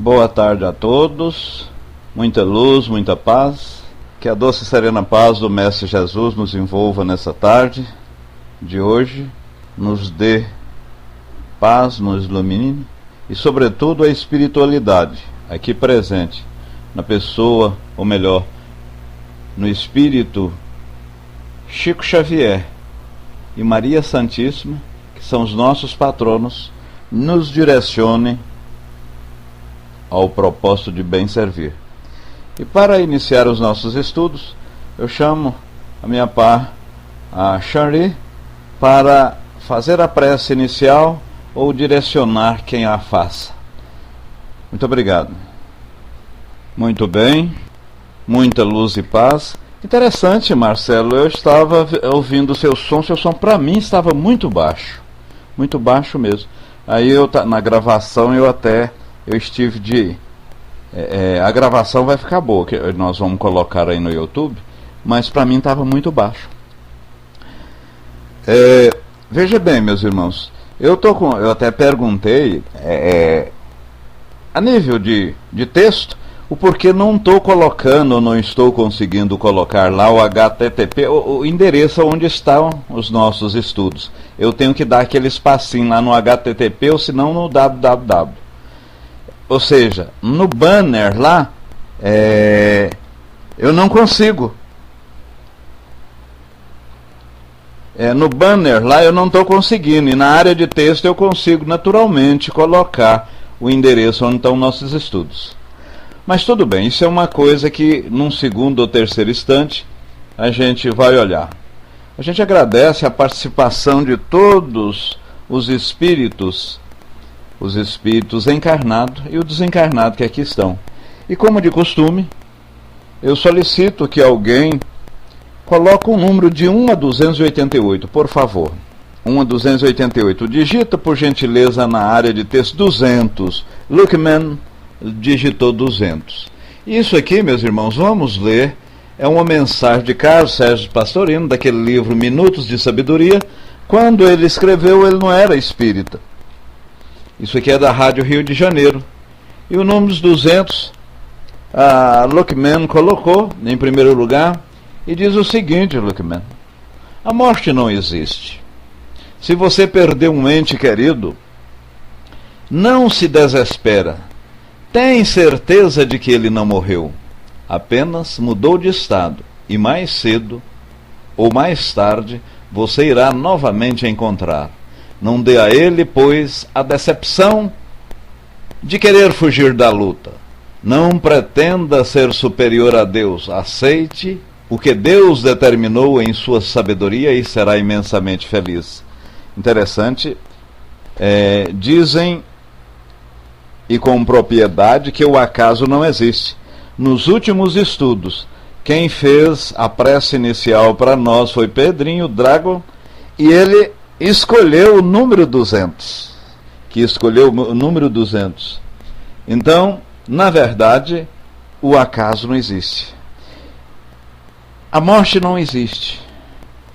Boa tarde a todos, muita luz, muita paz, que a doce e serena paz do Mestre Jesus nos envolva nessa tarde de hoje, nos dê paz, nos ilumine e sobretudo a espiritualidade aqui presente na pessoa, ou melhor, no espírito Chico Xavier e Maria Santíssima, que são os nossos patronos, nos direcione ao propósito de bem servir. E para iniciar os nossos estudos, eu chamo a minha par, a Shari, para fazer a prece inicial ou direcionar quem a faça. Muito obrigado. Muito bem, muita luz e paz. Interessante, Marcelo, eu estava ouvindo seu som para mim estava muito baixo mesmo. Aí na gravação eu estive de... a gravação vai ficar boa, que nós vamos colocar aí no YouTube, mas para mim estava muito baixo. Veja bem, meus irmãos, eu até perguntei a nível de texto, o porquê não estou colocando, ou não estou conseguindo colocar lá o HTTP, o endereço onde estão os nossos estudos. Eu tenho que dar aquele espacinho lá no HTTP, ou senão no www. Ou seja, no banner lá, eu não consigo. No banner lá eu não estou conseguindo, e na área de texto eu consigo naturalmente colocar o endereço onde estão nossos estudos. Mas tudo bem, isso é uma coisa que num segundo ou terceiro instante a gente vai olhar. A gente agradece a participação de todos os espíritos encarnados e o desencarnado que aqui estão. E como de costume, eu solicito que alguém coloque um número de 1 a 288, por favor. 1 a 288. Digita, por gentileza, na área de texto 200. Luckman digitou 200. Isso aqui, meus irmãos, vamos ler. É uma mensagem de Carlos Sérgio Pastorino, daquele livro Minutos de Sabedoria. Quando ele escreveu, ele não era espírita. Isso aqui é da Rádio Rio de Janeiro. E o número 200, a Luckman colocou em primeiro lugar, e diz o seguinte, Luckman: a morte não existe. Se você perdeu um ente querido, não se desespera. Tem certeza de que ele não morreu. Apenas mudou de estado, e mais cedo ou mais tarde você irá novamente encontrar. Não dê a ele, pois, a decepção de querer fugir da luta. Não pretenda ser superior a Deus. Aceite o que Deus determinou em sua sabedoria e será imensamente feliz. Interessante. Dizem, e com propriedade, que o acaso não existe. Nos últimos estudos, quem fez a prece inicial para nós foi Pedrinho Dragon, e ele escolheu o número 200. Então, na verdade, o acaso não existe. A morte não existe.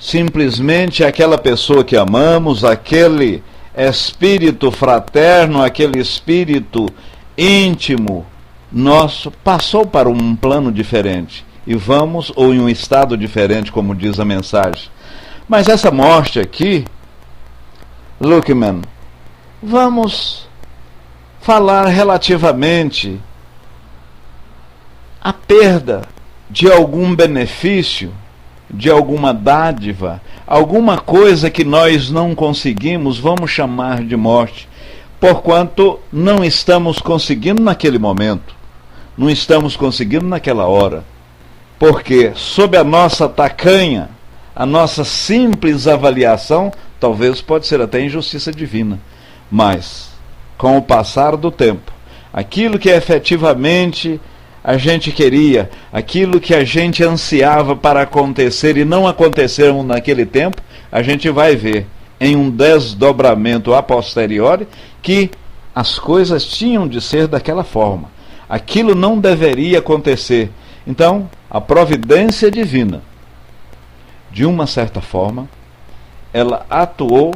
Simplesmente aquela pessoa que amamos, aquele espírito fraterno, aquele espírito íntimo nosso, passou para um plano diferente. E vamos, ou em um estado diferente, como diz a mensagem. Mas essa morte aqui, Luckman, vamos falar relativamente à perda de algum benefício, de alguma dádiva, alguma coisa que nós não conseguimos, vamos chamar de morte, porquanto não estamos conseguindo naquele momento, não estamos conseguindo naquela hora, porque sob a nossa tacanha, a nossa simples avaliação, talvez pode ser até injustiça divina, mas com o passar do tempo, aquilo que efetivamente a gente queria, aquilo que a gente ansiava para acontecer e não aconteceram naquele tempo, a gente vai ver em um desdobramento a posteriori que as coisas tinham de ser daquela forma. Aquilo não deveria acontecer. Então, a providência divina, de uma certa forma, ela atuou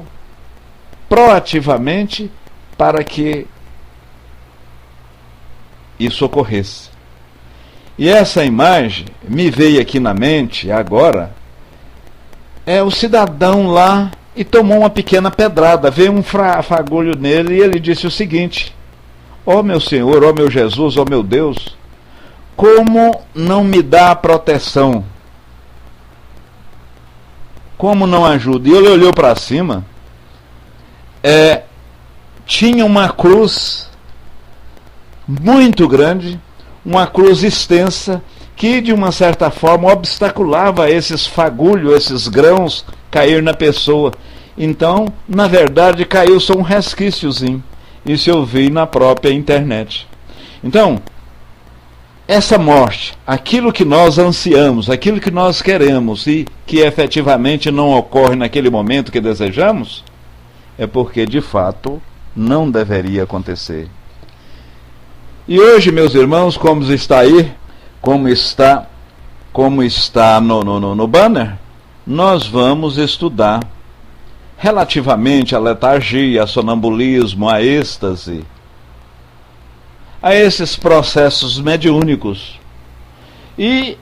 proativamente para que isso ocorresse. E essa imagem me veio aqui na mente agora, é o cidadão lá e tomou uma pequena pedrada, veio um fagulho nele e ele disse o seguinte: ó meu Senhor, ó meu Jesus, ó meu Deus, como não me dá a proteção? Como não ajuda? E ele olhou para cima, tinha uma cruz muito grande, uma cruz extensa, que de uma certa forma obstaculava esses fagulhos, esses grãos cair na pessoa. Então, na verdade, caiu só um resquíciozinho. Isso eu vi na própria internet. Então, essa morte, aquilo que nós ansiamos, aquilo que nós queremos e que efetivamente não ocorre naquele momento que desejamos, é porque de fato não deveria acontecer. E hoje, meus irmãos, como está aí, como está no banner, nós vamos estudar relativamente à letargia, a sonambulismo, a êxtase, a esses processos mediúnicos. E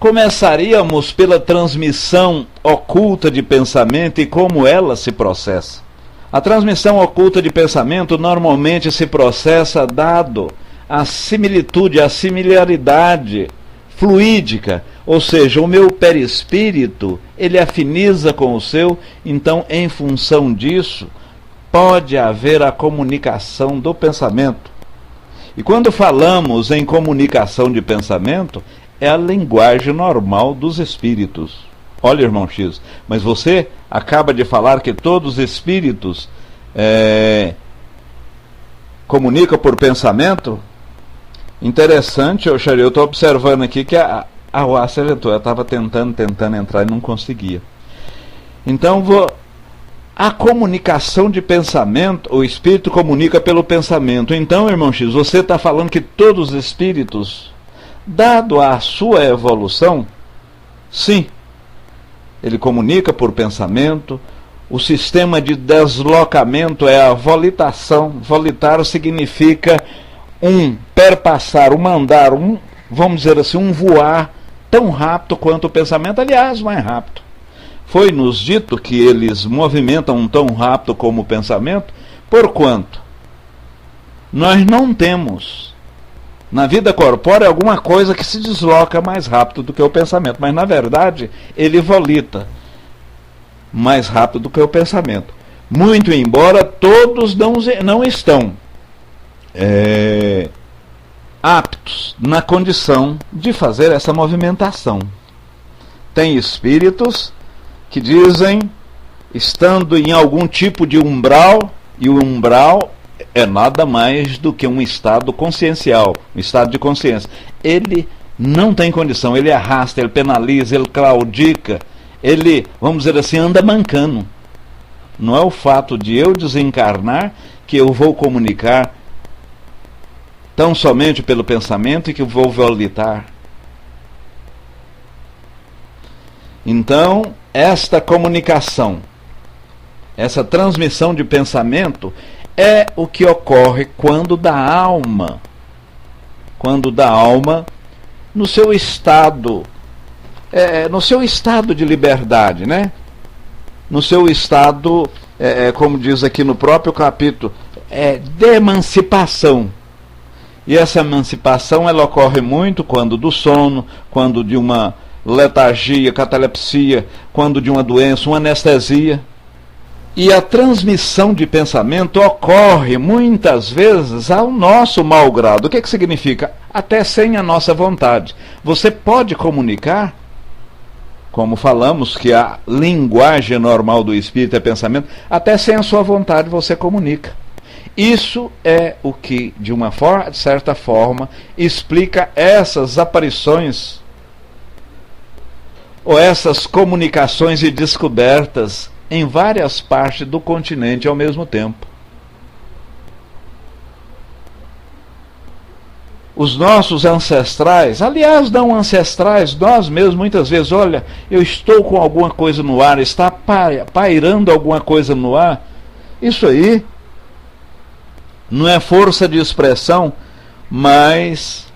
começaríamos pela transmissão oculta de pensamento e como ela se processa. A transmissão oculta de pensamento normalmente se processa dado a similitude, a similaridade fluídica, ou seja, o meu perispírito, ele afiniza com o seu, então em função disso, pode haver a comunicação do pensamento. E quando falamos em comunicação de pensamento, é a linguagem normal dos espíritos. Olha, irmão X, mas você acaba de falar que todos os espíritos comunicam por pensamento? Interessante, eu estou observando aqui que a Oá aventou, eu estava tentando entrar e não conseguia. Então, a comunicação de pensamento, o espírito comunica pelo pensamento. Então, irmão X, você está falando que todos os espíritos, dado a sua evolução, sim, ele comunica por pensamento. O sistema de deslocamento é a volitação. Volitar significa perpassar, andar, vamos dizer assim, um voar tão rápido quanto o pensamento, aliás, mais rápido. Foi-nos dito que eles movimentam tão rápido como o pensamento, porquanto nós não temos na vida corpórea alguma coisa que se desloca mais rápido do que o pensamento, mas na verdade ele volita mais rápido do que o pensamento. Muito embora todos não estão aptos na condição de fazer essa movimentação. Tem espíritos que dizem, estando em algum tipo de umbral, e o umbral é nada mais do que um estado consciencial, um estado de consciência. Ele não tem condição, ele arrasta, ele penaliza, ele claudica, ele, vamos dizer assim, anda mancando. Não é o fato de eu desencarnar que eu vou comunicar tão somente pelo pensamento e que eu vou volitar. Então, esta comunicação, essa transmissão de pensamento é o que ocorre quando da alma no seu estado de liberdade, né? No seu estado, como diz aqui no próprio capítulo, de emancipação. E essa emancipação ela ocorre muito quando do sono, quando de uma letargia, catalepsia, quando de uma doença, uma anestesia. E a transmissão de pensamento ocorre muitas vezes ao nosso mau grado. O que significa? Até sem a nossa vontade. Você pode comunicar, como falamos que a linguagem normal do espírito é pensamento, até sem a sua vontade você comunica. Isso é o que, de certa forma, explica essas aparições ou essas comunicações e descobertas em várias partes do continente ao mesmo tempo. Os nossos ancestrais, aliás, não ancestrais, nós mesmos muitas vezes, olha, eu estou com alguma coisa no ar, está pairando alguma coisa no ar, isso aí não é força de expressão. mas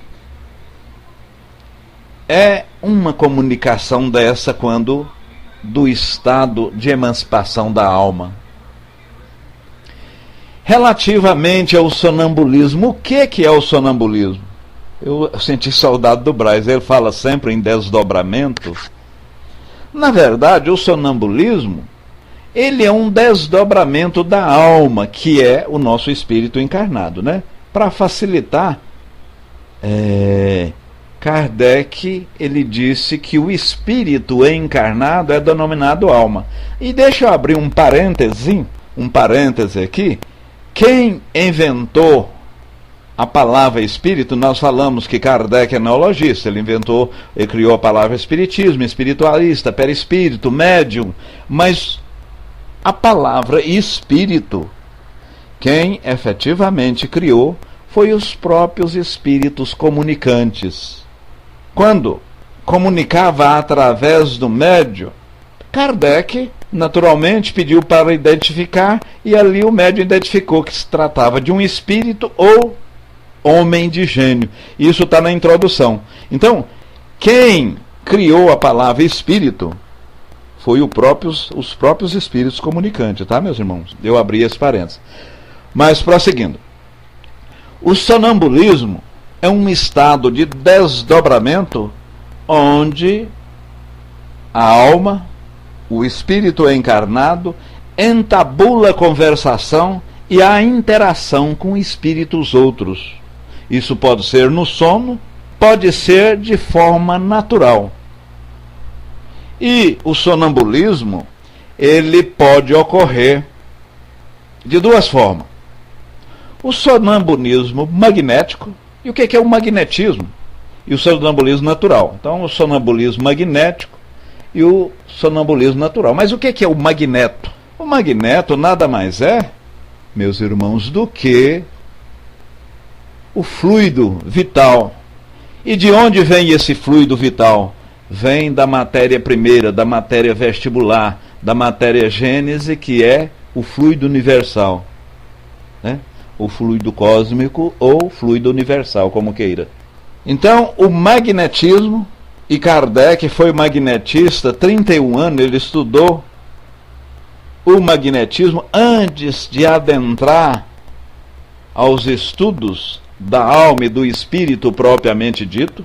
é uma comunicação dessa quando do estado de emancipação da alma. Relativamente ao sonambulismo, o que é o sonambulismo? Eu senti saudade do Braz, ele fala sempre em desdobramento. Na verdade, o sonambulismo, ele é um desdobramento da alma, que é o nosso espírito encarnado, né? Para facilitar, Kardec, ele disse que o espírito encarnado é denominado alma. E deixa eu abrir um parêntese aqui. Quem inventou a palavra espírito, nós falamos que Kardec é neologista, ele criou a palavra espiritismo, espiritualista, perispírito, médium, mas a palavra espírito, quem efetivamente criou foi os próprios espíritos comunicantes. Quando comunicava através do médium, Kardec naturalmente pediu para identificar, e ali o médium identificou que se tratava de um espírito ou homem de gênio. Isso está na introdução. Então, quem criou a palavra espírito foi os próprios espíritos comunicantes, tá, meus irmãos? Eu abri esse parênteses. Mas, prosseguindo. O sonambulismo é um estado de desdobramento onde a alma, o espírito encarnado, entabula a conversação e a interação com espíritos outros. Isso pode ser no sono, pode ser de forma natural. E o sonambulismo, ele pode ocorrer de duas formas. O sonambulismo magnético, e o que é o magnetismo? E o sonambulismo natural. Então, o sonambulismo magnético e o sonambulismo natural. Mas o que é o magneto? O magneto nada mais é, meus irmãos, do que o fluido vital. E de onde vem esse fluido vital? Vem da matéria primeira, da matéria vestibular, da matéria gênese, que é o fluido universal, né? O fluido cósmico ou fluido universal, como queira. Então, o magnetismo, e Kardec foi magnetista, 31 anos ele estudou o magnetismo antes de adentrar aos estudos da alma e do espírito propriamente dito.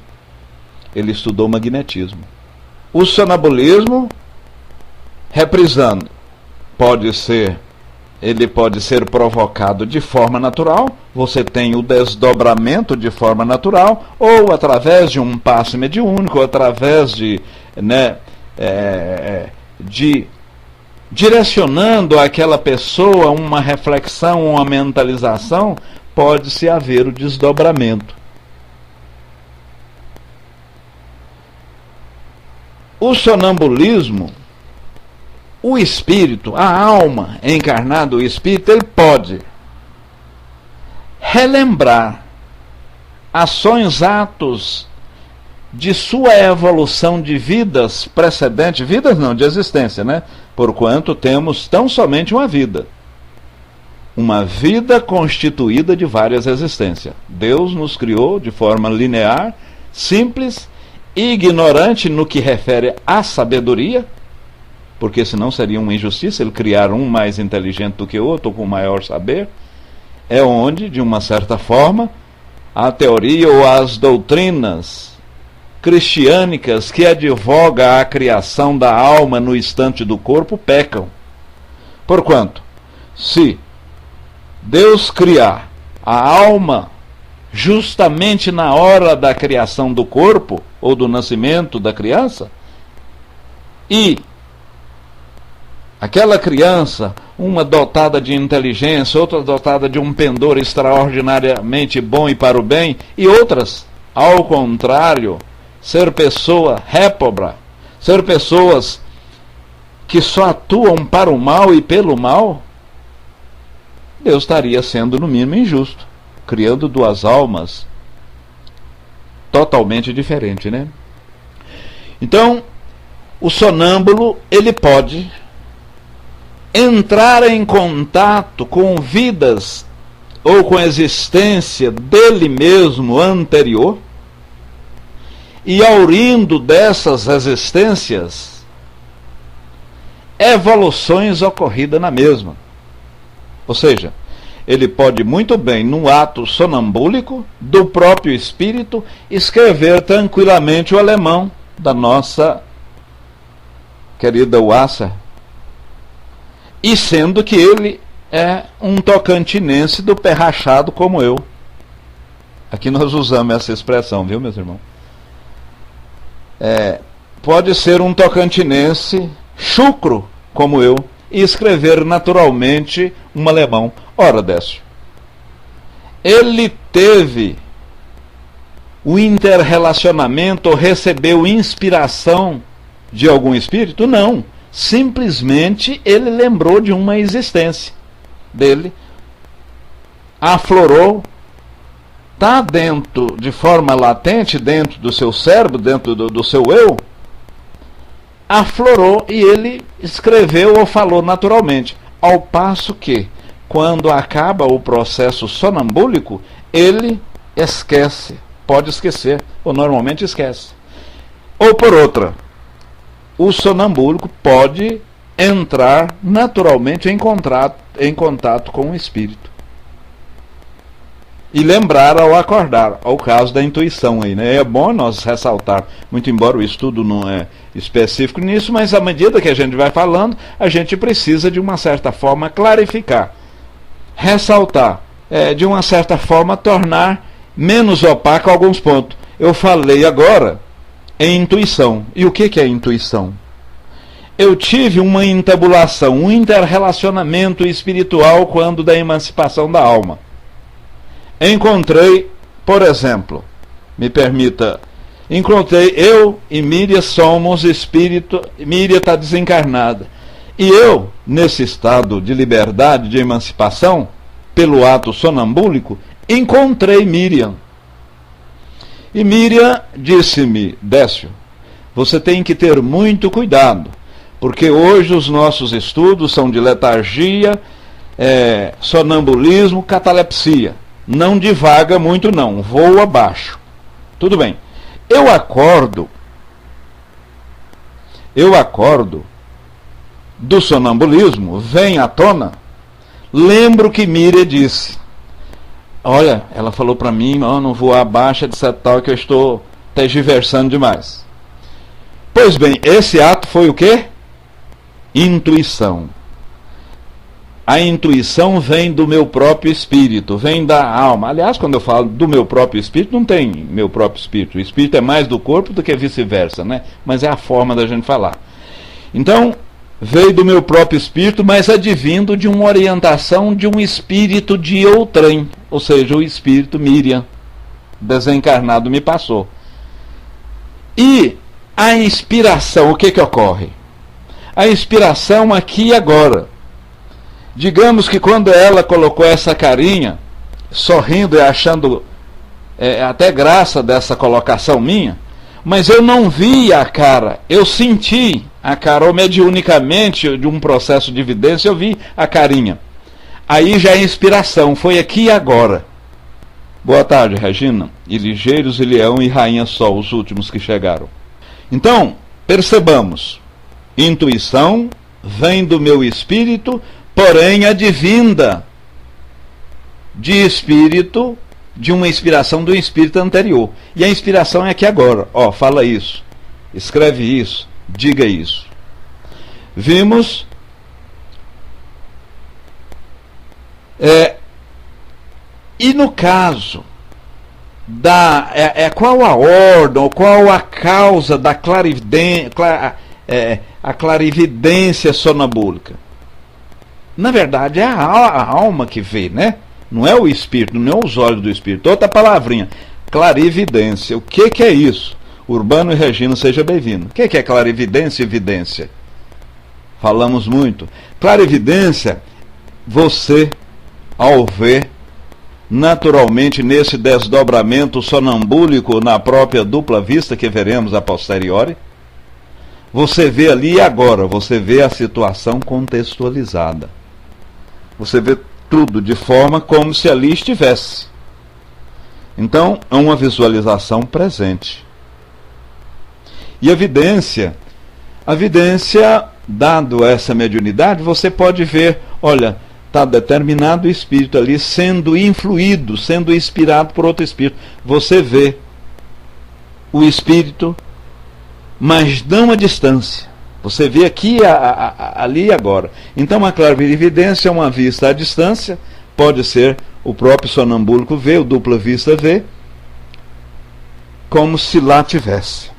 Ele estudou magnetismo. O sonambulismo, reprisando, ele pode ser provocado de forma natural, você tem o desdobramento de forma natural, ou através de um passe mediúnico, ou através de direcionando àquela pessoa uma reflexão, uma mentalização, pode-se haver o desdobramento. O sonambulismo, o espírito, a alma encarnada, o espírito, ele pode relembrar ações, atos de sua evolução de vidas precedentes, vidas não, de existência, né? Porquanto temos tão somente uma vida constituída de várias existências. Deus nos criou de forma linear, simples, ignorante no que refere à sabedoria, porque senão seria uma injustiça ele criar um mais inteligente do que o outro, ou com maior saber. É onde, de uma certa forma, a teoria ou as doutrinas cristiânicas que advoga a criação da alma no instante do corpo pecam. Porquanto, se Deus criar a alma justamente na hora da criação do corpo, ou do nascimento da criança, e aquela criança, uma dotada de inteligência, outra dotada de um pendor extraordinariamente bom e para o bem, e outras, ao contrário, ser pessoa réproba, ser pessoas que só atuam para o mal e pelo mal, Deus estaria sendo no mínimo injusto, criando duas almas totalmente diferentes, né? Então, o sonâmbulo, ele pode entrar em contato com vidas ou com a existência dele mesmo anterior, e aurindo dessas existências, evoluções ocorridas na mesma. Ou seja, ele pode muito bem, no ato sonambúlico do próprio espírito, escrever tranquilamente o alemão da nossa querida Wasser, e sendo que ele é um tocantinense do pé rachado como eu. Aqui nós usamos essa expressão, viu, meus irmãos? Pode ser um tocantinense chucro como eu e escrever naturalmente um alemão. Ora, Décio, ele teve o interrelacionamento ou recebeu inspiração de algum espírito? Não. Simplesmente ele lembrou de uma existência dele, aflorou, está dentro, de forma latente, dentro do seu cérebro, dentro do seu eu, aflorou e ele escreveu ou falou naturalmente. Ao passo que, quando acaba o processo sonambúlico, ele esquece, pode esquecer, ou normalmente esquece. Ou por outra, o sonambúlico pode entrar naturalmente em contato com o espírito e lembrar ao acordar, ao caso da intuição aí, né? É bom nós ressaltar, muito embora o estudo não é específico nisso, mas à medida que a gente vai falando, a gente precisa de uma certa forma clarificar, ressaltar, de uma certa forma tornar menos opaco alguns pontos. Eu falei agora em intuição. E o que é intuição? Eu tive uma intabulação, um interrelacionamento espiritual quando da emancipação da alma. Encontrei, por exemplo, me permita, encontrei eu e Miriam somos espírito, Miriam está desencarnada. E eu, nesse estado de liberdade, de emancipação, pelo ato sonambúlico, encontrei Miriam. E Miriam disse-me, Décio, você tem que ter muito cuidado, porque hoje os nossos estudos são de letargia, sonambulismo, catalepsia. Não divaga muito não, voa abaixo. Tudo bem. Eu acordo do sonambulismo, vem à tona, lembro que Miriam disse, olha, ela falou para mim, não voar abaixo, etc. tal, que eu estou tergiversando demais. Pois bem, esse ato foi o quê? Intuição. A intuição vem do meu próprio espírito, vem da alma. Aliás, quando eu falo do meu próprio espírito, não tem meu próprio espírito. O espírito é mais do corpo do que vice-versa, né? Mas é a forma da gente falar. Então, veio do meu próprio espírito, mas advindo de uma orientação de um espírito de outrem, ou seja, o espírito Miriam, desencarnado, me passou. E a inspiração, o que ocorre? A inspiração aqui e agora. Digamos que quando ela colocou essa carinha, sorrindo e achando até graça dessa colocação minha, mas eu não vi a cara, eu senti a cara, ou mediunicamente de um processo de evidência, eu vi a carinha. Aí já é inspiração, foi aqui e agora. Boa tarde, Regina, e Ligeiros, e Leão e Rainha Sol, os últimos que chegaram. Então, percebamos, intuição vem do meu espírito, porém advinda de espírito, de uma inspiração do espírito anterior. E a inspiração é aqui agora. Fala isso, escreve isso, diga isso. Vimos e no caso qual a ordem, ou qual a causa da a clarividência sonambúlica? Na verdade é a alma que vê, né? Não é o espírito, não é os olhos do espírito. Outra palavrinha, clarividência. O que é isso? Urbano e Regina, seja bem-vindo. O que é clarividência e evidência? Falamos muito. Clarividência, você, ao ver, naturalmente nesse desdobramento sonambúlico na própria dupla vista que veremos a posteriori, você vê ali e agora, você vê a situação contextualizada. Você vê tudo de forma como se ali estivesse. Então, é uma visualização presente. E a vidência, dado essa mediunidade, você pode ver, olha, está determinado espírito ali sendo influído, sendo inspirado por outro espírito. Você vê o espírito, mas não a distância. Você vê aqui, ali e agora. Então, a clarividência é uma vista à distância, pode ser o próprio sonambúlico vê, o dupla vista vê, como se lá tivesse.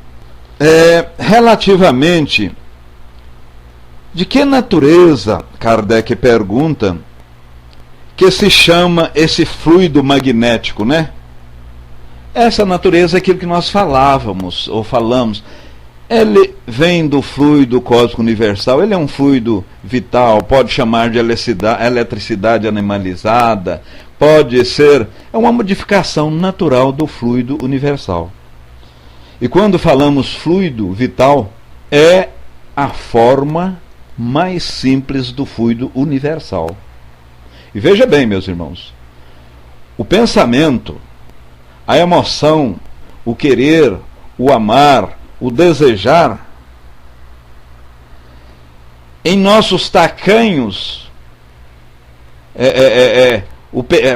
Relativamente, de que natureza, Kardec pergunta, que se chama esse fluido magnético, né? Essa natureza é aquilo que nós falávamos, ou falamos. Ele vem do fluido cósmico universal, ele é um fluido vital, pode chamar de eletricidade animalizada, pode ser, é uma modificação natural do fluido universal. E quando falamos fluido vital, é a forma mais simples do fluido universal. E veja bem, meus irmãos, o pensamento, a emoção, o querer, o amar, o desejar, em nossos tacanhos,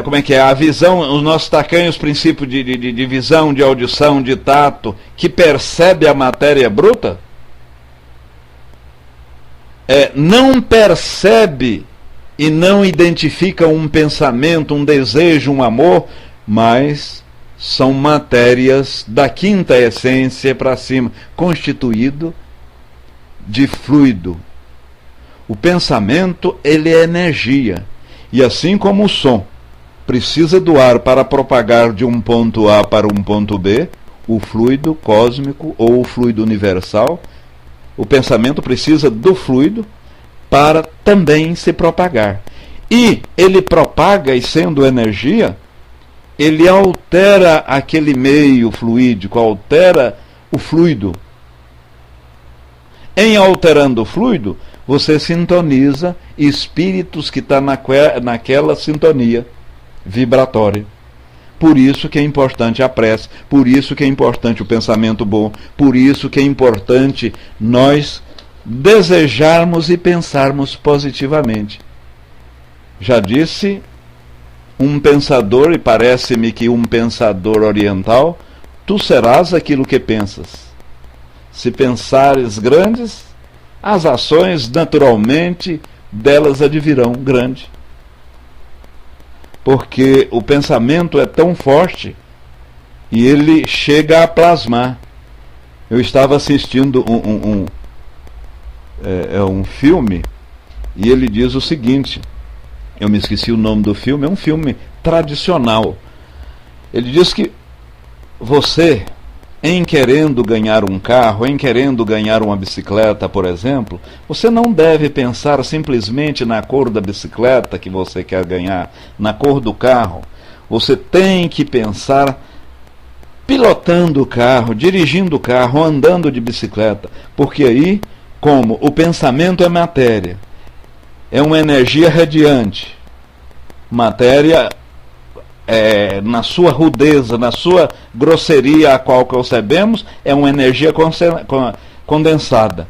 como é que é? A visão, os nossos tacanhos, princípios de visão, de audição, de tato, que percebe a matéria bruta, não percebe e não identifica um pensamento, um desejo, um amor, mas são matérias da quinta essência para cima, constituído de fluido. O pensamento, ele é energia. E assim como o som precisa do ar para propagar de um ponto A para um ponto B, o fluido cósmico ou o fluido universal, o pensamento precisa do fluido para também se propagar. E ele propaga, e sendo energia, ele altera aquele meio fluídico, altera o fluido. Em alterando o fluido, você sintoniza espíritos que estão naquela sintonia vibratória. Por isso que é importante a prece, por isso que é importante o pensamento bom, por isso que é importante nós desejarmos e pensarmos positivamente. Já disse um pensador, e parece-me que um pensador oriental, tu serás aquilo que pensas. Se pensares grandes, as ações naturalmente delas advirão grande. Porque o pensamento é tão forte e ele chega a plasmar. Eu estava assistindo um filme e ele diz o seguinte, eu me esqueci o nome do filme, é um filme tradicional. Ele diz que você, em querendo ganhar um carro, em querendo ganhar uma bicicleta, por exemplo, você não deve pensar simplesmente na cor da bicicleta que você quer ganhar, na cor do carro. Você tem que pensar pilotando o carro, dirigindo o carro, andando de bicicleta, porque aí, como o pensamento é matéria, é uma energia radiante, matéria na sua rudeza, na sua grosseria a qual concebemos, é uma energia condensada.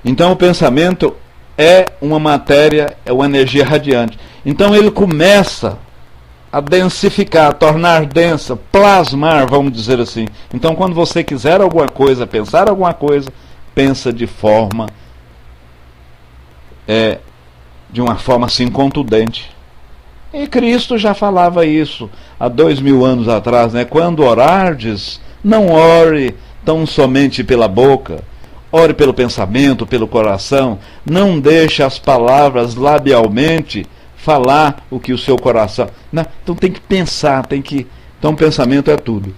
Então o pensamento é uma matéria, é uma energia radiante. Então ele começa a densificar, a tornar densa, plasmar, vamos dizer assim. Então quando você quiser alguma coisa, pensar alguma coisa, pensa de forma de uma forma assim contundente. E Cristo já falava isso há 2000 anos atrás, né? Quando orardes, não ore tão somente pela boca, ore pelo pensamento, pelo coração, não deixe as palavras labialmente falar o que o seu coração... Não, então tem que pensar, então o pensamento é tudo.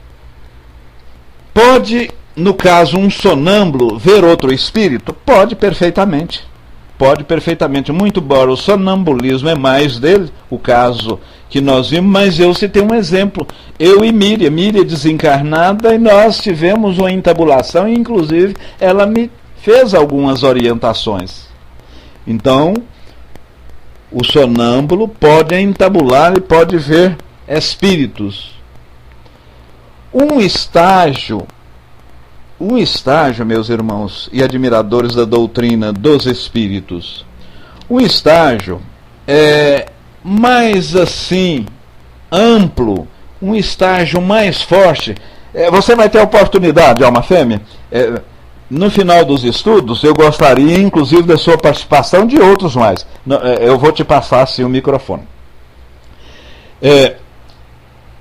Pode, no caso, um sonâmbulo ver outro espírito? Pode perfeitamente. Pode perfeitamente, muito embora o sonambulismo é mais dele, o caso que nós vimos, mas eu citei um exemplo, eu e Miriam desencarnada, e nós tivemos uma entabulação, e inclusive ela me fez algumas orientações. Então, o sonâmbulo pode entabular e pode ver espíritos. Um estágio, meus irmãos e admiradores da doutrina dos espíritos, um estágio mais assim amplo, um estágio mais forte. Você vai ter a oportunidade, alma fêmea, no final dos estudos, eu gostaria inclusive da sua participação, de outros mais. Eu vou te passar assim o microfone.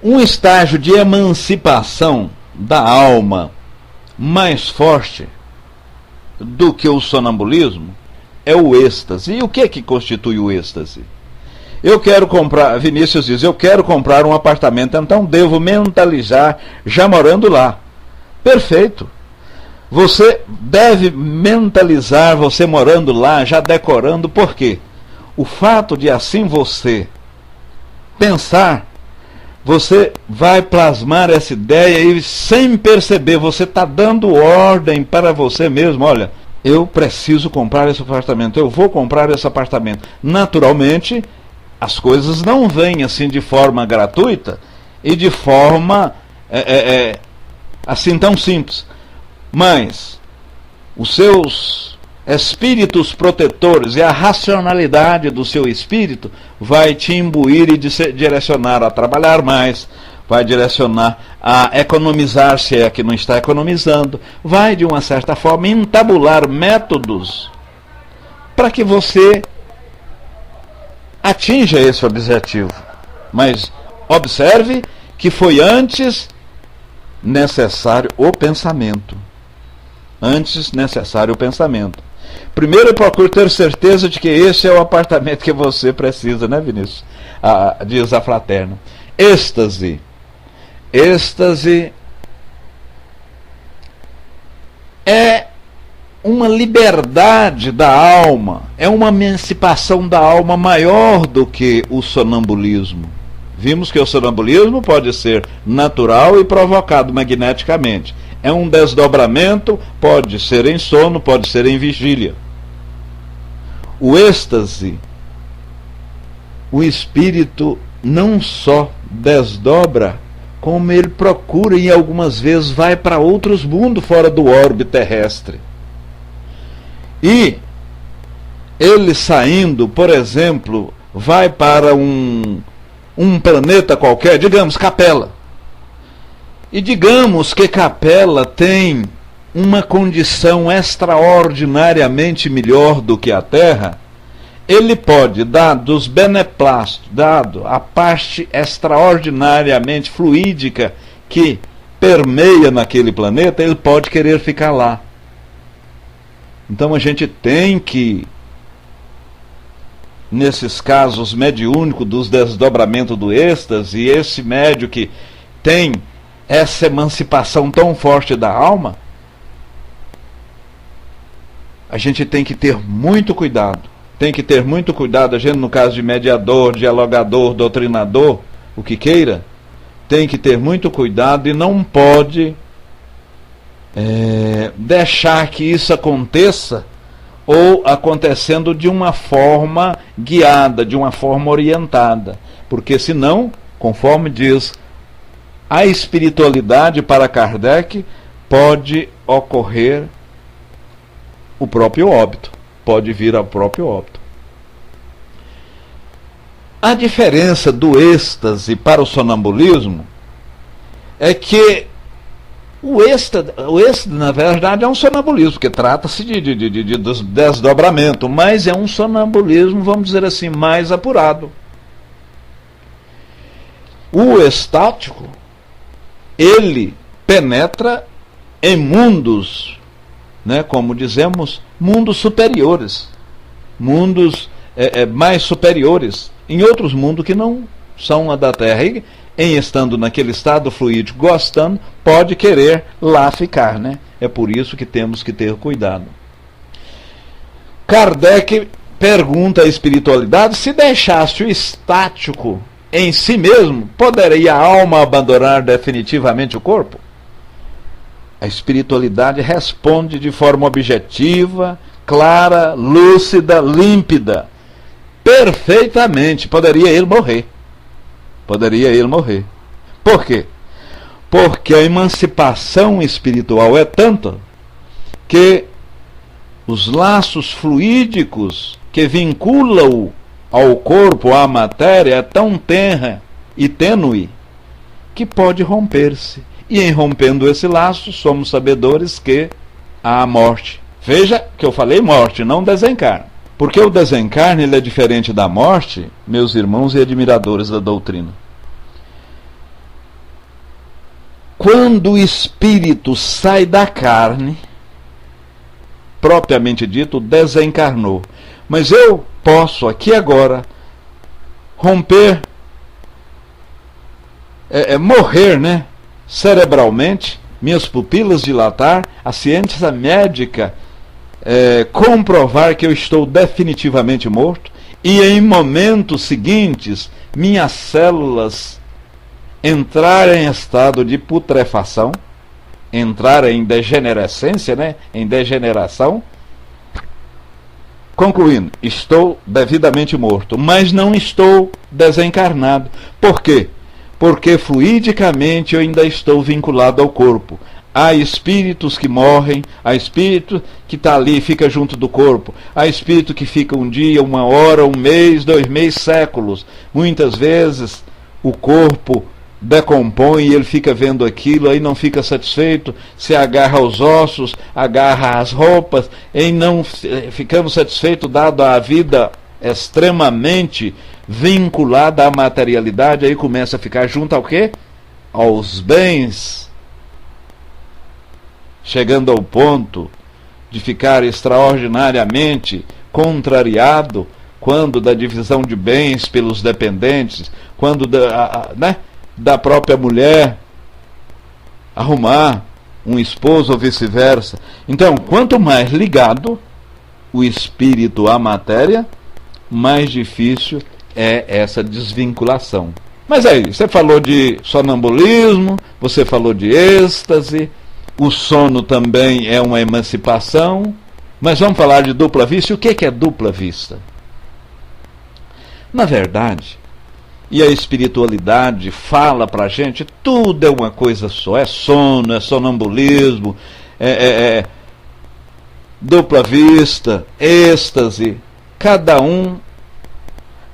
Um estágio de emancipação da alma mais forte do que o sonambulismo é o êxtase. E o que é que constitui o êxtase? Eu quero comprar, Vinícius diz, eu quero comprar um apartamento, então devo mentalizar já morando lá. Perfeito. Você deve mentalizar você morando lá, já decorando, por quê? O fato de assim você pensar, você vai plasmar essa ideia e sem perceber, você está dando ordem para você mesmo, olha, eu preciso comprar esse apartamento, eu vou comprar esse apartamento. Naturalmente, as coisas não vêm assim de forma gratuita e de forma assim tão simples. Mas os seus espíritos protetores e a racionalidade do seu espírito vai te imbuir e direcionar a trabalhar mais, vai direcionar a economizar se é que não está economizando, vai de uma certa forma entabular métodos para que você atinja esse objetivo. Mas observe que foi antes necessário o pensamento. Antes necessário o pensamento. Primeiro eu procuro ter certeza de que esse é o apartamento que você precisa, né, Vinícius? Diz a fraterna. Êxtase. Êxtase é uma liberdade da alma, é uma emancipação da alma maior do que o sonambulismo. Vimos que o sonambulismo pode ser natural e provocado magneticamente. É um desdobramento, pode ser em sono, pode ser em vigília. O êxtase, o espírito não só desdobra, como ele procura e algumas vezes vai para outros mundos fora do orbe terrestre. E ele saindo, por exemplo, vai para um planeta qualquer, digamos Capela. E digamos que Capela tem uma condição extraordinariamente melhor do que a Terra, ele pode, dado os beneplácitos, dado a parte extraordinariamente fluídica que permeia naquele planeta, ele pode querer ficar lá. Então a gente tem que, nesses casos mediúnicos dos desdobramentos do êxtase, e esse médio que tem essa emancipação tão forte da alma, a gente tem que ter muito cuidado. Tem que ter muito cuidado, a gente no caso de mediador, dialogador, doutrinador, o que queira, tem que ter muito cuidado e não pode deixar que isso aconteça ou acontecendo de uma forma guiada, de uma forma orientada, porque senão, conforme diz a espiritualidade para Kardec, pode ocorrer o próprio óbito, pode vir ao próprio óbito. A diferença do êxtase para o sonambulismo é que o êxtase, na verdade, é um sonambulismo, porque trata-se de desdobramento, mas é um sonambulismo, vamos dizer assim, mais apurado. O estático, ele penetra em mundos, né, como dizemos, mundos superiores, mundos mais superiores, em outros mundos que não são a da Terra. E, em estando naquele estado fluídico, gostando, pode querer lá ficar, né? É por isso que temos que ter cuidado. Kardec pergunta à espiritualidade se deixasse o estático em si mesmo, poderia a alma abandonar definitivamente o corpo? A espiritualidade responde de forma objetiva, clara, lúcida, límpida. perfeitamente. Poderia ele morrer. Poderia ele morrer. Por quê? Porque a emancipação espiritual é tanta que os laços fluídicos que vinculam ao corpo, à matéria, é tão tenra e tênue que pode romper-se. E em rompendo esse laço, somos sabedores que há a morte. Veja que eu falei morte, não desencarne. Porque o desencarne ele é diferente da morte, meus irmãos e admiradores da doutrina. Quando o espírito sai da carne, propriamente dito, desencarnou. Mas eu posso aqui agora romper, morrer, né? Cerebralmente, minhas pupilas dilatar, a ciência médica comprovar que eu estou definitivamente morto, e em momentos seguintes minhas células entrarem em estado de putrefação, entrarem em degenerescência, né? Em degeneração. Concluindo, estou devidamente morto, mas não estou desencarnado. Por quê? Porque fluidicamente eu ainda estou vinculado ao corpo. Há espíritos que morrem, há espírito que está ali e fica junto do corpo, há espírito que fica um dia, uma hora, um mês, 2 meses, séculos. Muitas vezes o corpo decompõe e ele fica vendo aquilo, aí não fica satisfeito, se agarra aos ossos, agarra às roupas, e não ficando satisfeito, dado a vida extremamente vinculada à materialidade, aí começa a ficar junto ao quê? Aos bens, chegando ao ponto de ficar extraordinariamente contrariado quando da divisão de bens pelos dependentes, quando da própria mulher arrumar um esposo ou vice-versa. Então, quanto mais ligado o espírito à matéria, mais difícil é essa desvinculação. Mas aí, você falou de sonambulismo, você falou de êxtase, o sono também é uma emancipação, mas vamos falar de dupla vista. E o que é dupla vista? Na verdade, e a espiritualidade fala pra gente, tudo é uma coisa só, é sono, é sonambulismo, dupla vista, êxtase, cada um.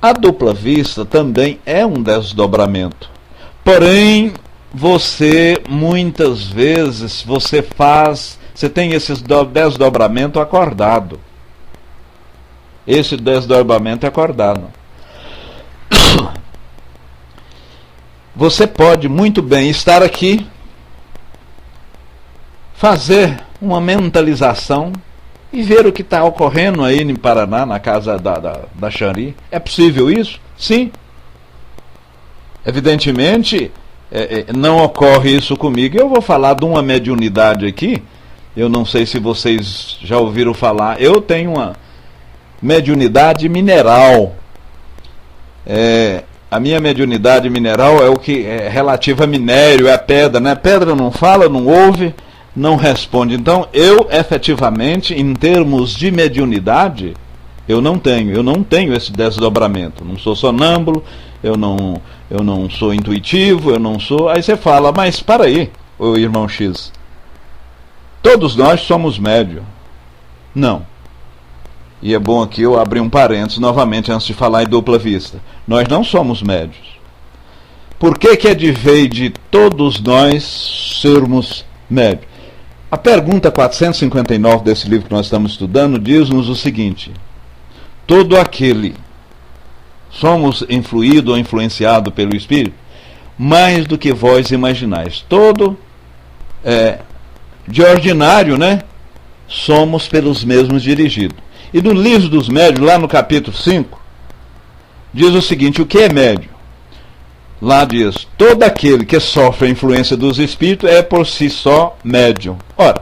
A dupla vista também é um desdobramento. Porém, você muitas vezes você tem esse desdobramento acordado. Esse desdobramento acordado. Você pode muito bem estar aqui, fazer uma mentalização e ver o que está ocorrendo aí em Paraná, na casa da Xanri. É possível isso? Sim. Evidentemente, não ocorre isso comigo. Eu vou falar de uma mediunidade aqui. Eu não sei se vocês já ouviram falar. Eu tenho uma mediunidade mineral. A minha mediunidade mineral é o que é relativo a minério, é a pedra, né? Pedra não fala, não ouve, não responde. Então, eu efetivamente, em termos de mediunidade, eu não tenho esse desdobramento. Não sou sonâmbulo, eu não sou intuitivo, eu não sou. Aí você fala, mas para aí, ô irmão X, todos nós somos médium. Não. E é bom aqui eu abrir um parênteses novamente antes de falar em dupla vista. Nós não somos médios. Por que advém de todos nós sermos médios? A pergunta 459 desse livro que nós estamos estudando diz-nos o seguinte: todo aquele, somos influído ou influenciado pelo Espírito, mais do que vós imaginais. Todo, de ordinário, né? Somos pelos mesmos dirigidos. E no livro dos médiuns, lá no capítulo 5, diz o seguinte: o que é médium? Lá diz, todo aquele que sofre a influência dos espíritos é por si só médium. Ora,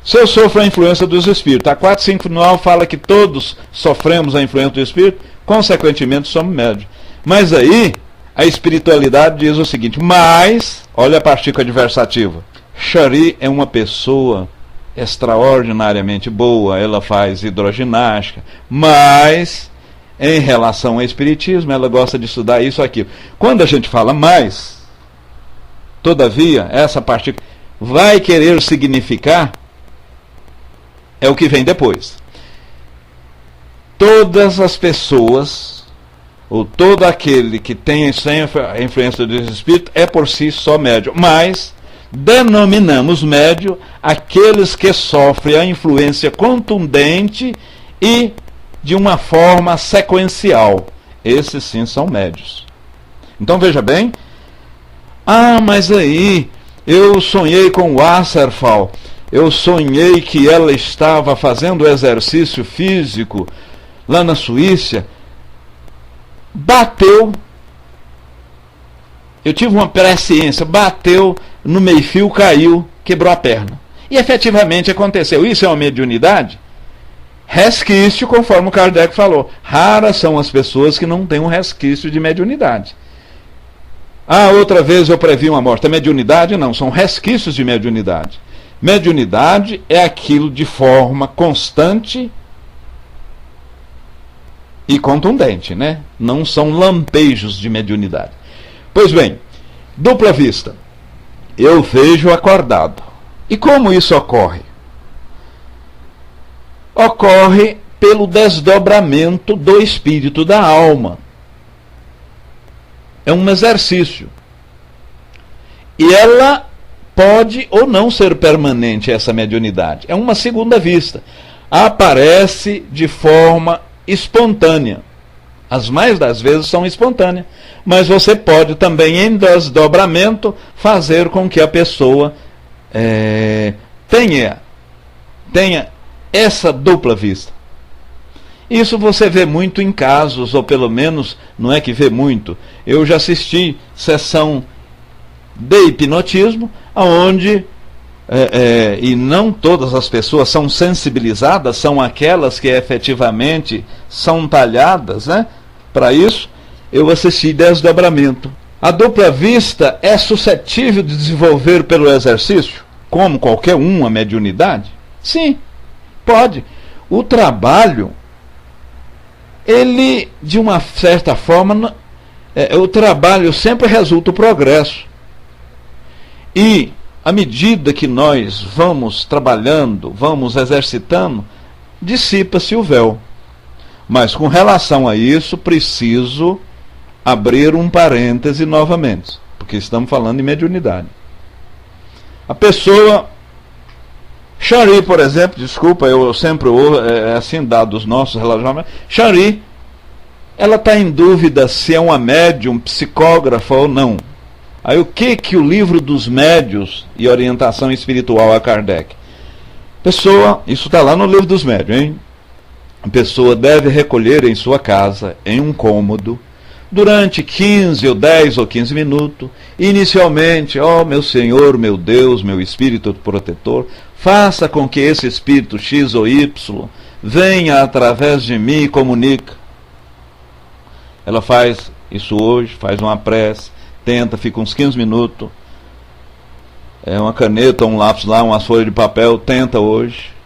se eu sofro a influência dos espíritos, a 459 fala que todos sofremos a influência do espírito, consequentemente somos médium. Mas aí, a espiritualidade diz o seguinte, mas, olha a partícula adversativa, Xanri é uma pessoa extraordinariamente boa, ela faz hidroginástica, mas em relação ao espiritismo, ela gosta de estudar isso ou aquilo. Quando a gente fala mais, todavia, essa parte vai querer significar é o que vem depois. Todas as pessoas, ou todo aquele que tem a influência do espírito, é por si só médium, mas denominamos médium aqueles que sofrem a influência contundente e de uma forma sequencial. Esses sim são médios. Então veja bem, mas aí eu sonhei com o Wasserfall, eu sonhei que ela estava fazendo exercício físico lá na Suíça, bateu, eu tive uma presciência, bateu no meio-fio, caiu, quebrou a perna. E efetivamente aconteceu. Isso é uma mediunidade? Resquício, conforme o Kardec falou. Raras são as pessoas que não têm um resquício de mediunidade. Outra vez eu previ uma morte. A mediunidade não, são resquícios de mediunidade. Mediunidade é aquilo de forma constante e contundente, né? Não são lampejos de mediunidade. Pois bem, dupla vista. Eu vejo acordado. E como isso ocorre? Ocorre pelo desdobramento do espírito da alma. É um exercício. E ela pode ou não ser permanente, essa mediunidade. É uma segunda vista. Aparece de forma espontânea. As mais das vezes são espontâneas. Mas você pode também, em desdobramento, fazer com que a pessoa tenha essa dupla vista. Isso você vê muito em casos, ou pelo menos não é que vê muito. Eu já assisti sessão de hipnotismo, onde e não todas as pessoas são sensibilizadas, são aquelas que efetivamente são talhadas, né, para isso. Eu assisti desdobramento. A dupla vista é suscetível de desenvolver pelo exercício, como qualquer a mediunidade? Sim, pode. O trabalho, ele, de uma certa forma, o trabalho sempre resulta o progresso. E, à medida que nós vamos trabalhando, vamos exercitando, dissipa-se o véu. Mas, com relação a isso, preciso abrir um parêntese novamente, porque estamos falando de mediunidade. A pessoa, Shari, por exemplo, desculpa, eu sempre ouço, assim, dado os nossos relacionamentos, Shari, ela está em dúvida se é uma médium, psicógrafa ou não. Aí o que o livro dos médiuns e orientação espiritual a Kardec? Pessoa, isso está lá no livro dos médiuns, hein? A pessoa deve recolher em sua casa, em um cômodo, durante 15 ou 10 ou 15 minutos, inicialmente, meu Senhor, meu Deus, meu Espírito protetor, faça com que esse Espírito X ou Y venha através de mim e comunique. Ela faz isso hoje, faz uma prece, tenta, fica uns 15 minutos, uma caneta, um lápis lá, uma folha de papel, tenta hoje.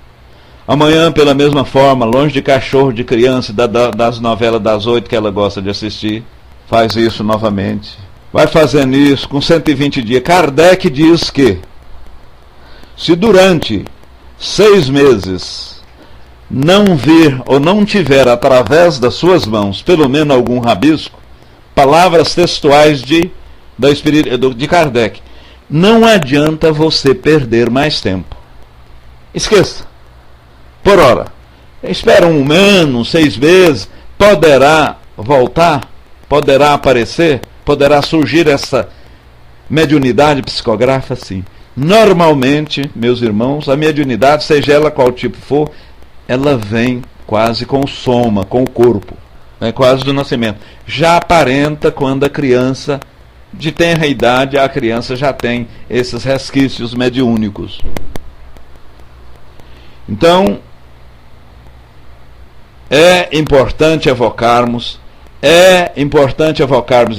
Amanhã, pela mesma forma, longe de cachorro, de criança, das novelas das 8 que ela gosta de assistir, faz isso novamente. Vai fazendo isso com 120 dias. Kardec diz que, se durante 6 meses não vir ou não tiver através das suas mãos, pelo menos algum rabisco, palavras textuais de Kardec, não adianta você perder mais tempo. Esqueça. Por hora. Espera um ano, 6 meses, poderá voltar, poderá aparecer, poderá surgir essa mediunidade psicográfica, sim. Normalmente, meus irmãos, a mediunidade, seja ela qual tipo for, ela vem quase com o soma, com o corpo, quase do nascimento. Já aparenta quando a criança, de tenra idade, a criança já tem esses resquícios mediúnicos. Então, é importante evocarmos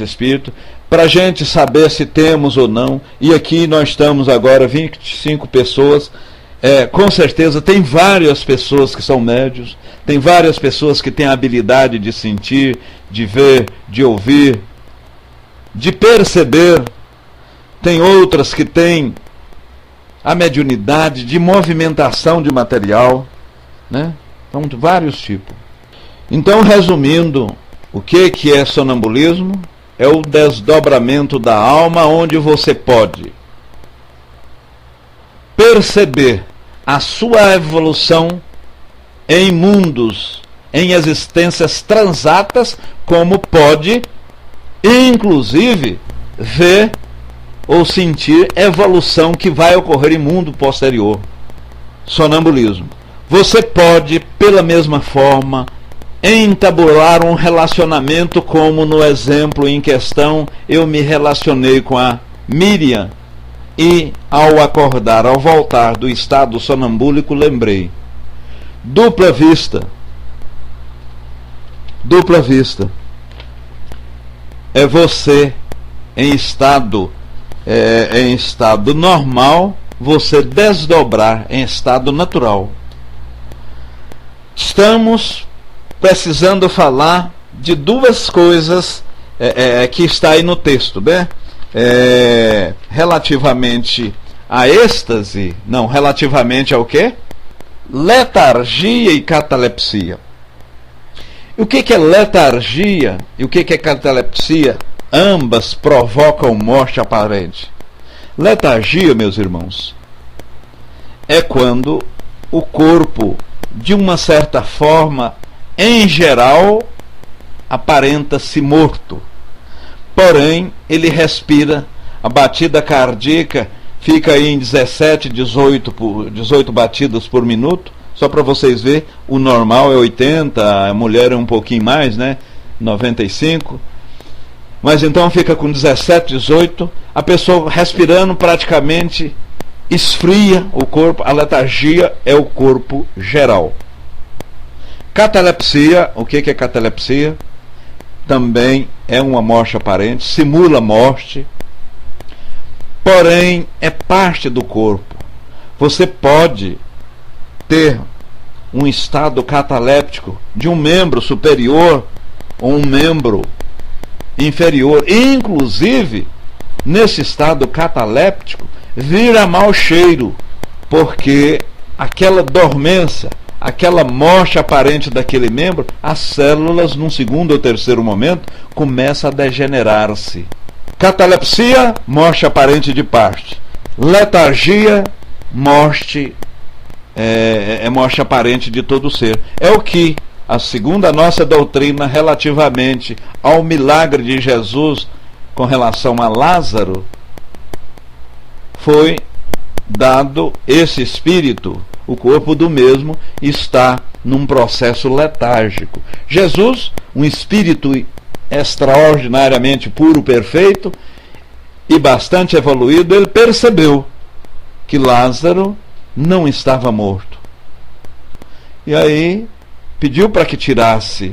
espírito, para a gente saber se temos ou não. E aqui nós estamos agora 25 pessoas Com certeza tem várias pessoas que são médios, tem várias pessoas que têm a habilidade de sentir, de ver, de ouvir, de perceber. Tem outras que têm a mediunidade de movimentação de material, né? Então, vários tipos. Então, resumindo, o que é sonambulismo? É o desdobramento da alma, onde você pode perceber a sua evolução em mundos, em existências transatas, como pode, inclusive, ver ou sentir evolução que vai ocorrer em mundo posterior. Sonambulismo. Você pode, pela mesma forma, entabular um relacionamento, como no exemplo em questão, eu me relacionei com a Miriam e, ao acordar, ao voltar do estado sonambúlico, lembrei. Dupla vista. Dupla vista. É você em estado normal, você desdobrar em estado natural. Estamos precisando falar de duas coisas que está aí no texto, né? Relativamente a êxtase, não, relativamente ao quê? Letargia e catalepsia. O que é letargia e o que é catalepsia? Ambas provocam morte aparente. Letargia, meus irmãos, é quando o corpo, de uma certa forma, em geral, aparenta-se morto. Porém, ele respira, a batida cardíaca fica aí em 17, 18 batidas por minuto. Só para vocês verem, o normal é 80, a mulher é um pouquinho mais, né? 95. Mas então fica com 17, 18, a pessoa respirando praticamente esfria o corpo. A letargia é o corpo geral. Catalepsia, o que é catalepsia? Também é uma morte aparente, simula morte, porém é parte do corpo. Você pode ter um estado cataléptico de um membro superior ou um membro inferior. Inclusive, nesse estado cataléptico, vira mau cheiro, porque aquela dormência, aquela morte aparente daquele membro, as células, num segundo ou terceiro momento, começam a degenerar-se. Catalepsia, morte aparente de parte. Letargia, morte morte aparente de todo ser. É o que, segundo a nossa doutrina, relativamente ao milagre de Jesus com relação a Lázaro, foi dado esse espírito. O corpo do mesmo está num processo letárgico. Jesus, um espírito extraordinariamente puro, perfeito e bastante evoluído, ele percebeu que Lázaro não estava morto. E aí pediu para que tirasse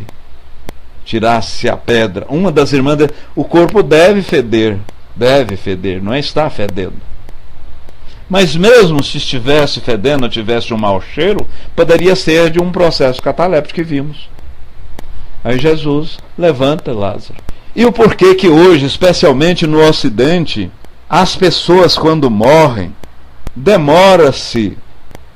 a pedra. Uma das irmãs disse: o corpo deve feder, não está fedendo. Mas mesmo se estivesse fedendo, tivesse um mau cheiro, poderia ser de um processo cataléptico que vimos. Aí Jesus levanta Lázaro. E o porquê que hoje, especialmente no Ocidente, as pessoas quando morrem, demora-se,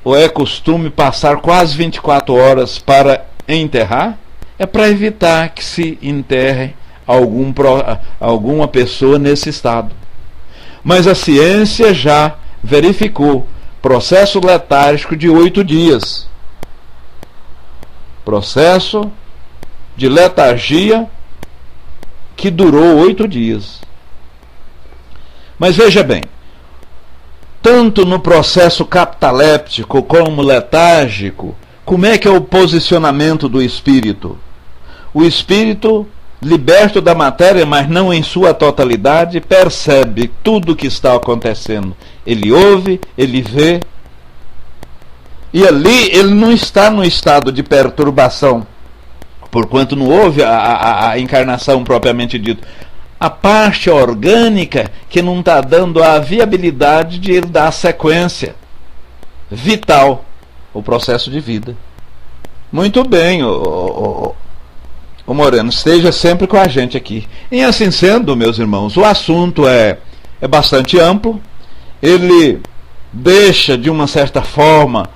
ou é costume passar quase 24 horas para enterrar? É para evitar que se enterre alguma pessoa nesse estado. Mas a ciência já verificou processo letárgico de 8 dias. Processo de letargia que durou 8 dias. Mas veja bem, tanto no processo cataléptico como letárgico, como é que é o posicionamento do espírito? O espírito, liberto da matéria, mas não em sua totalidade, percebe tudo o que está acontecendo. Ele ouve, ele vê, e ali ele não está no estado de perturbação, porquanto não houve a encarnação propriamente dito. A parte orgânica que não está dando a viabilidade de ele dar sequência. vital o processo de vida. Muito bem, o Moreno, esteja sempre com a gente aqui. E assim sendo, meus irmãos, o assunto é bastante amplo, ele deixa, de uma certa forma,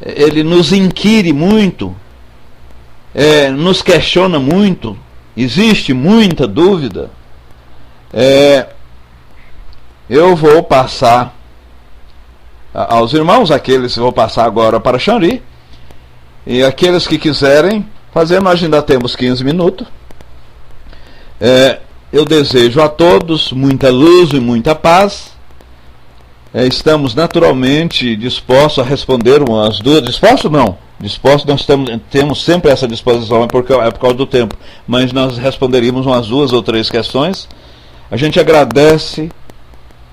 ele nos inquire muito, nos questiona muito, existe muita dúvida. Eu vou passar aos irmãos, aqueles que vou passar agora para Xanri, e aqueles que quiserem fazer, nós ainda temos 15 minutos. Eu desejo a todos muita luz e muita paz. Estamos naturalmente dispostos a responder umas duas. Dispostos não. Dispostos nós temos sempre essa disposição, é por causa do tempo. Mas nós responderíamos umas 2 ou 3 questões. A gente agradece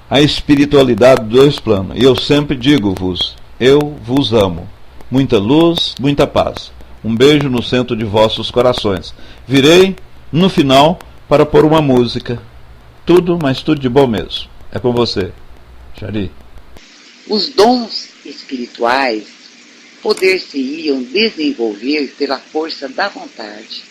a espiritualidade dos 2 planos. E eu sempre digo-vos, eu vos amo. Muita luz, muita paz. Um beijo no centro de vossos corações. Virei, no final, para pôr uma música. Tudo, mas tudo de bom mesmo. É com você, Xari. Os dons espirituais poder-se-iam desenvolver pela força da vontade,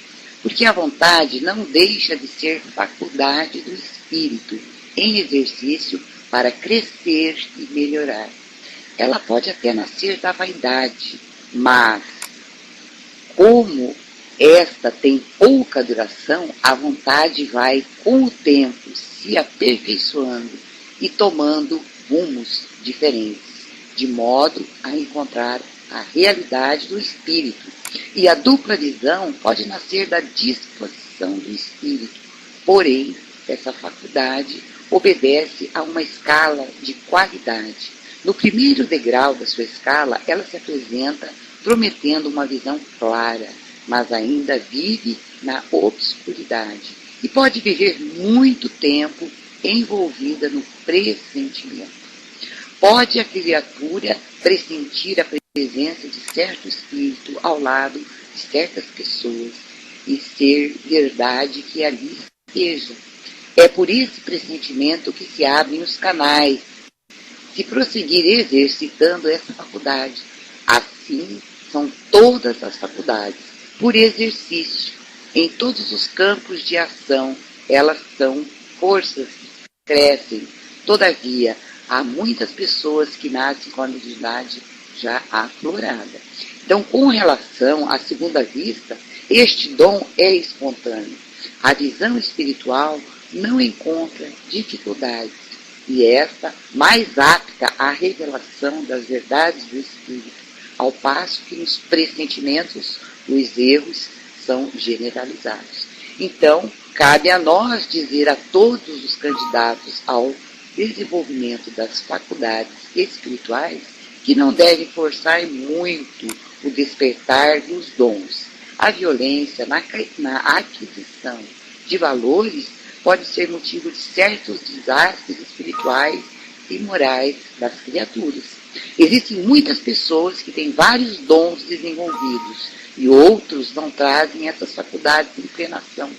porque a vontade não deixa de ser faculdade do espírito em exercício para crescer e melhorar. Ela pode até nascer da vaidade, mas como esta tem pouca duração, a vontade vai, com o tempo, se aperfeiçoando e tomando rumos diferentes, de modo a encontrar a realidade do espírito. E a dupla visão pode nascer da disposição do espírito, porém, essa faculdade obedece a uma escala de qualidade. No primeiro degrau da sua escala, ela se apresenta prometendo uma visão clara, mas ainda vive na obscuridade e pode viver muito tempo envolvida no pressentimento. Pode a criatura pressentir a presença de certo espírito ao lado de certas pessoas e ser verdade que ali esteja. É por esse pressentimento que se abrem os canais, se prosseguir exercitando essa faculdade. Assim são todas as faculdades, por exercício. Em todos os campos de ação, elas são forças que crescem. Todavia, há muitas pessoas que nascem com a mediunidade já aflorada. Então, com relação à segunda vista, este dom é espontâneo. A visão espiritual não encontra dificuldades, e esta mais apta à revelação das verdades do Espírito, ao passo que nos pressentimentos os erros são generalizados. Então, cabe a nós dizer a todos os candidatos ao desenvolvimento das faculdades espirituais que não devem forçar muito o despertar dos dons. A violência na aquisição de valores pode ser motivo de certos desastres espirituais e morais das criaturas. Existem muitas pessoas que têm vários dons desenvolvidos e outros não trazem essas faculdades em plenação.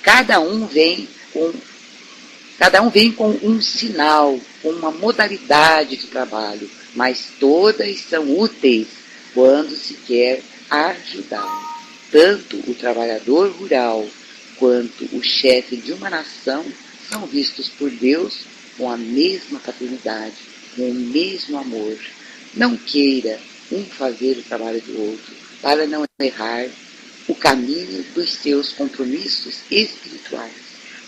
Cada um vem com um sinal, com uma modalidade de trabalho, mas todas são úteis quando se quer ajudar. Tanto o trabalhador rural quanto o chefe de uma nação são vistos por Deus com a mesma paternidade, com o mesmo amor. Não queira um fazer o trabalho do outro, para não errar o caminho dos seus compromissos espirituais.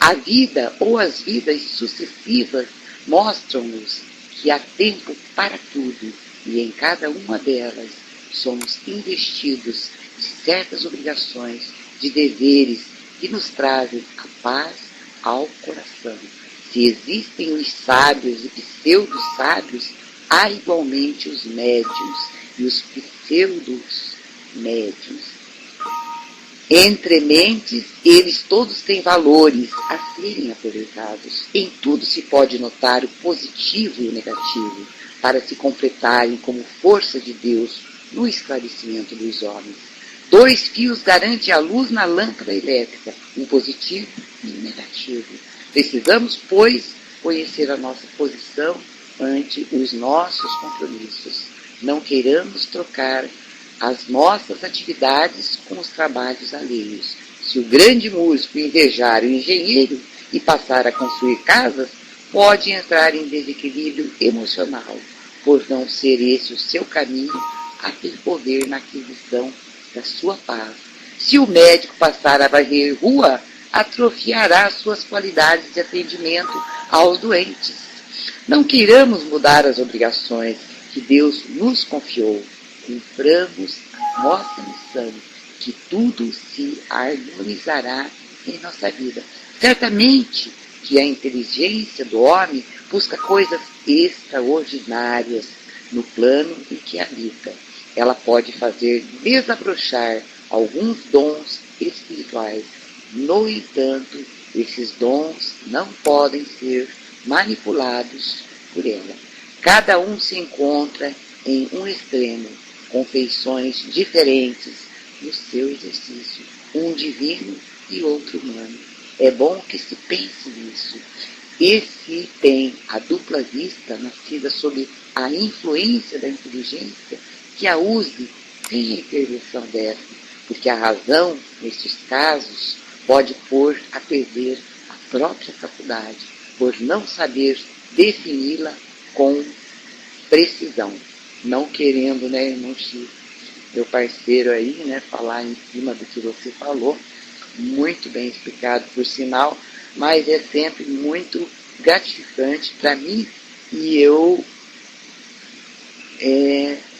A vida ou as vidas sucessivas mostram-nos que há tempo para tudo, e em cada uma delas somos investidos de certas obrigações, de deveres que nos trazem a paz ao coração. Se existem os sábios e pseudo-sábios, há igualmente os médiuns e os pseudo-médiuns. Entre mentes, eles todos têm valores a serem aproveitados. Em tudo se pode notar o positivo e o negativo, para se completarem como força de Deus no esclarecimento dos homens. 2 fios garantem a luz na lâmpada elétrica, um positivo e um negativo. Precisamos, pois, conhecer a nossa posição ante os nossos compromissos. não queiramos trocar as nossas atividades com os trabalhos alheios. Se o grande músico invejar o engenheiro e passar a construir casas, pode entrar em desequilíbrio emocional, por não ser esse o seu caminho a percorrer na aquisição da sua paz. Se o médico passar a varrer rua, atrofiará suas qualidades de atendimento aos doentes. Não queiramos mudar as obrigações que Deus nos confiou. Cumpramos nossa missão, que tudo se harmonizará em nossa vida. Certamente que a inteligência do homem busca coisas extraordinárias no plano em que habita. Ela pode fazer desabrochar alguns dons espirituais. No entanto, esses dons não podem ser manipulados por ela. Cada um se encontra em um extremo, com feições diferentes no seu exercício, um divino e outro humano. É bom que se pense nisso. E se tem a dupla vista nascida sob a influência da inteligência, que a use sem a intervenção dessa, porque a razão, nestes casos, pode pôr a perder a própria faculdade, por não saber defini-la com precisão. Não querendo, né, irmão Chico, meu parceiro aí, né, falar em cima do que você falou, muito bem explicado, por sinal, mas é sempre muito gratificante para mim, e eu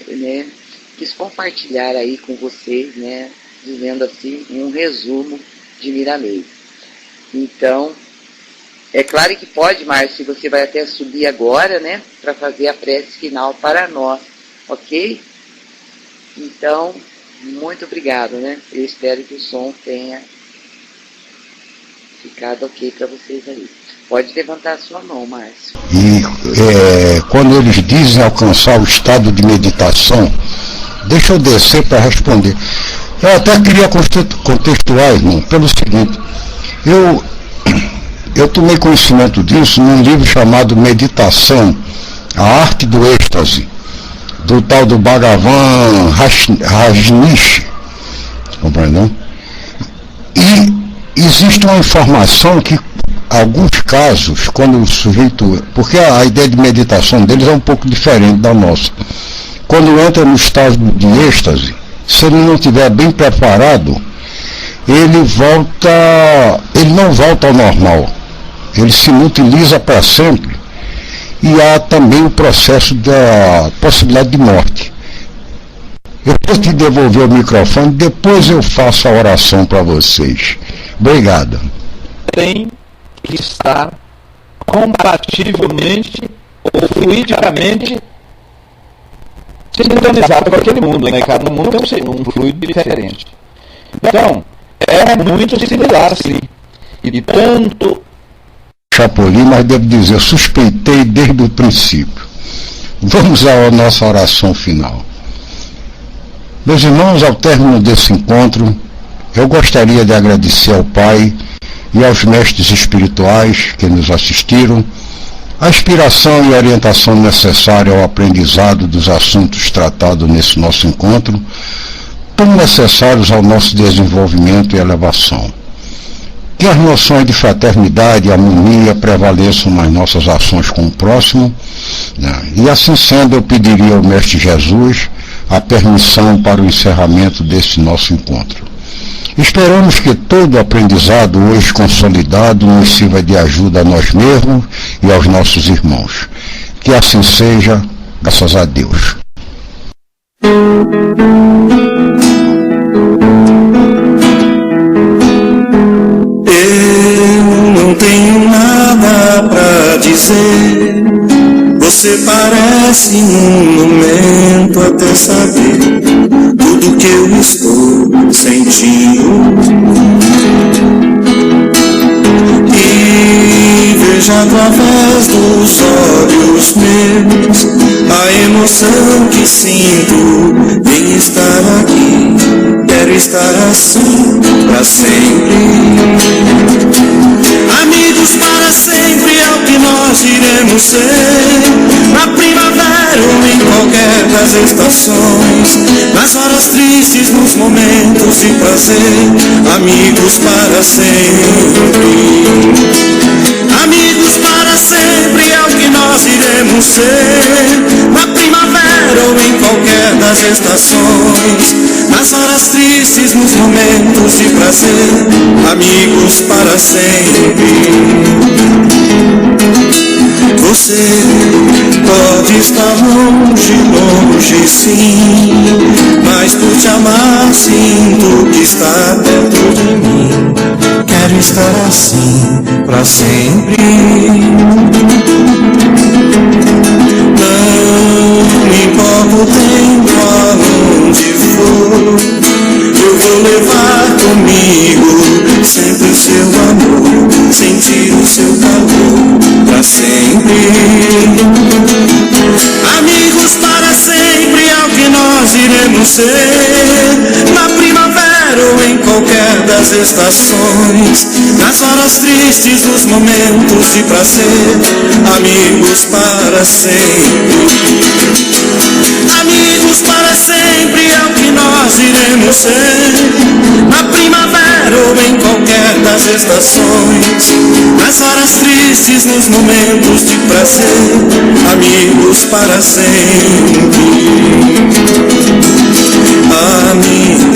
né, quis compartilhar aí com vocês, né, dizendo assim, um resumo de Miramês. Então, é claro que pode, Márcio, você vai até subir agora, né, para fazer a prece final para nós, ok? Então, muito obrigado, né? Eu espero que o som tenha ficado ok para vocês aí. Pode levantar a sua mão, Márcio. E quando eles dizem alcançar o estado de meditação, deixa eu descer para responder. Eu até queria contextualizar, irmão, pelo seguinte, eu tomei conhecimento disso num livro chamado Meditação, a Arte do Êxtase, do tal do Bhagavan Rajneesh, compreendeu? E existe uma informação que, alguns casos, quando o sujeito, porque a ideia de meditação deles é um pouco diferente da nossa, quando entra no estado de êxtase, se ele não estiver bem preparado, ele não volta ao normal, ele se inutiliza para sempre, e há também o processo da possibilidade de morte. Eu vou te devolver o microfone, depois eu faço a oração para vocês. Obrigado. Tem que estar compativelmente ou fluidicamente sintonizado com aquele mundo, né? Cada mundo tem um fluido diferente. Então, é muito similar, sim. E tanto Chapolin, mas devo dizer, suspeitei desde o princípio. Vamos à nossa oração final. Meus irmãos, ao término desse encontro, eu gostaria de agradecer ao Pai e aos mestres espirituais que nos assistiram a inspiração e orientação necessária ao aprendizado dos assuntos tratados nesse nosso encontro, tão necessários ao nosso desenvolvimento e elevação. Que as noções de fraternidade e harmonia prevaleçam nas nossas ações com o próximo, né? E assim sendo, eu pediria ao Mestre Jesus a permissão para o encerramento desse nosso encontro. Esperamos que todo o aprendizado hoje consolidado nos sirva de ajuda a nós mesmos e aos nossos irmãos. Que assim seja, graças a Deus. Eu não tenho nada pra dizer. Você parece num momento até saber tudo que eu estou sentindo. E veja através dos olhos meus a emoção que sinto em estar aqui. Quero estar assim pra sempre. Amigos para sempre é o que nós iremos ser. Na primavera ou em qualquer das estações, nas horas tristes, nos momentos de prazer, amigos para sempre. Amigos para sempre é o que nós iremos ser, na primavera ou em qualquer das estações, nas horas tristes, nos momentos de prazer, amigos para sempre. Você pode estar longe, longe sim, mas por te amar sinto que está perto de mim. Quero estar assim pra sempre. Não importa o tempo aonde for, eu vou levar comigo sempre o seu amor, sentir o seu calor pra sempre. Amigos para sempre é o que nós iremos ser, na primavera ou em qualquer das estações, nas horas tristes, nos momentos de prazer, amigos para sempre. Amigos para sempre é o que nós iremos ser, na primavera ou em qualquer das estações, nas horas tristes, nos momentos de prazer, amigos para sempre. Amigos.